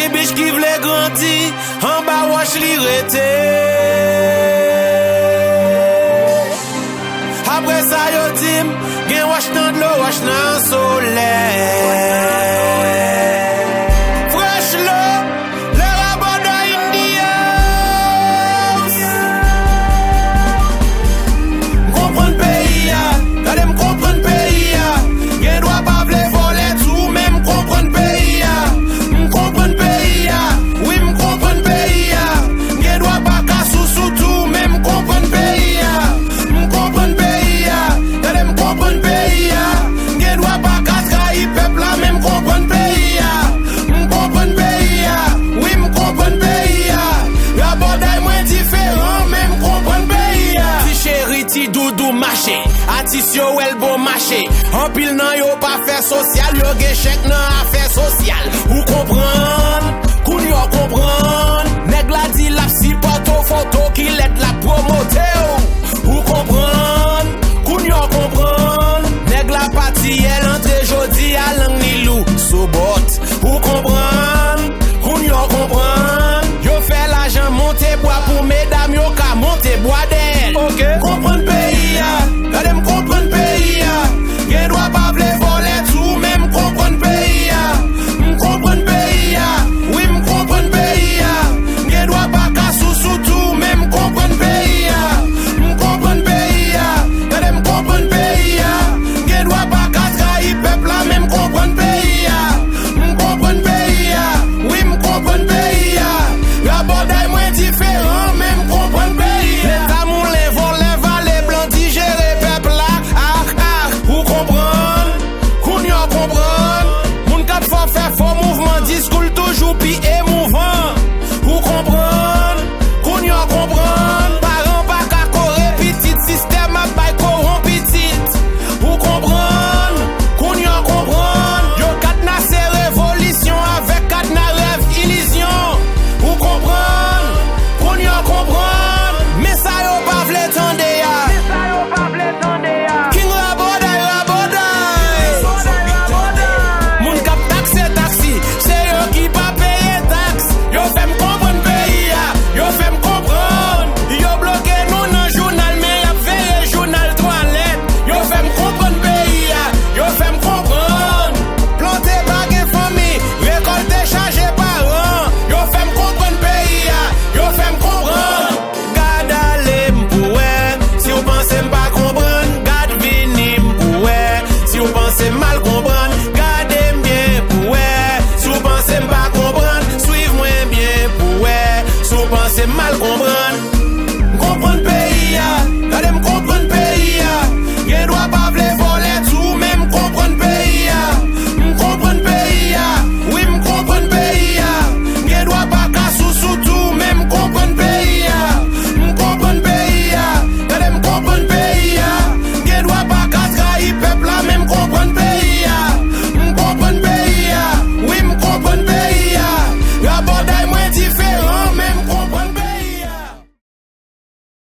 gen biche qui vle grandi, en bas wash li rete. Après ça yo dim, gen wash nan de l'eau, wash nan soleil. Fresh l'eau, le rabat de Indios. M'komprend pays ya, gade m'komprend pays ya. Gen doit pas vle voler tout, mais m'komprend pays ya. M'komprend pays ya, oui m'komprend pays ya. Gen doit pas cassou sous tout, mais m'komprend pays ya. M'komprend pays ya, gade m'komprend pays ya. Gen doit pas casse peuple là, mais m'komprend pays ya. M'komprend pays ya, oui m'komprend pays ya. La bordel moins différent, mais m'komprend pays ya. Ti chéri, ti doudou marché, atis yo elbow marché. En pile nan yo pas fait social, yo gen chèque nan affaire social. Ou comprendre, koun yo comprendre. Nèg la di la si photo qui let la promote. Ou comprendre, koun yo comprendre. Nèg la parti elle entre jodi à lang ni lou sous bot. Ou comprendre, koun yo comprendre. Yo fait l'argent monter bois pour mesdames yo ka monter bois d'elle. OK, comprendre pays ya, gade m'komprendre pays ya. Gen doit pas vle voler tout, mais m'komprendre pays ya. M'komprendre pays ya, oui m'komprendre pays ya. Gen doit pas cassou sous tout, mais m'komprendre pays ya. M'komprendre pays ya, gade m'komprendre pays ya. Gen doit pas casse peuple là, mais m'komprendre pays ya. M'komprendre pays ya, oui m'komprendre pays ya. La bordel moins différent, mais m'komprendre pays ya. L'état moulin, voler, valet, blanc, digérer peuple là. Ou comprendre, koun yo comprendre. Moun kap fò faire faux mouvement, discours toujours pi émouvant. Ou comprendre, koun yo comprendre. Parents pas ka coré petit, système a bay coron petit. Ou comprendre, koun yo comprendre. Yo cadenassé révolution avec cadenas rêve illusion. Ou comprendre, koun yo comprendre. Mais ça yo pas vle tande ya. King Raboday, moun kap taxe taxi, c'est yo qui pas paye taxe. Yo fait m'komprendre pays ya, yo fait m'komprendre. Yo bloqué nous dans journal, mais y'a veillé journal toilette. Yo fait m'komprendre pays ya, yo fait m'komprendre. Planter bague famille, récolter charger parents. Yo fait m'komprendre pays ya, yo fait m'komprendre. Gade ale m'pouè, si vous pensez m'pas comprendre, gade vini m'pouè. Si vous pensez mal comprendre, gardez bien pouè. Si vous pensez m'pas comprendre, suivez-moi bien pouè. Si vous pensez mal comprendre,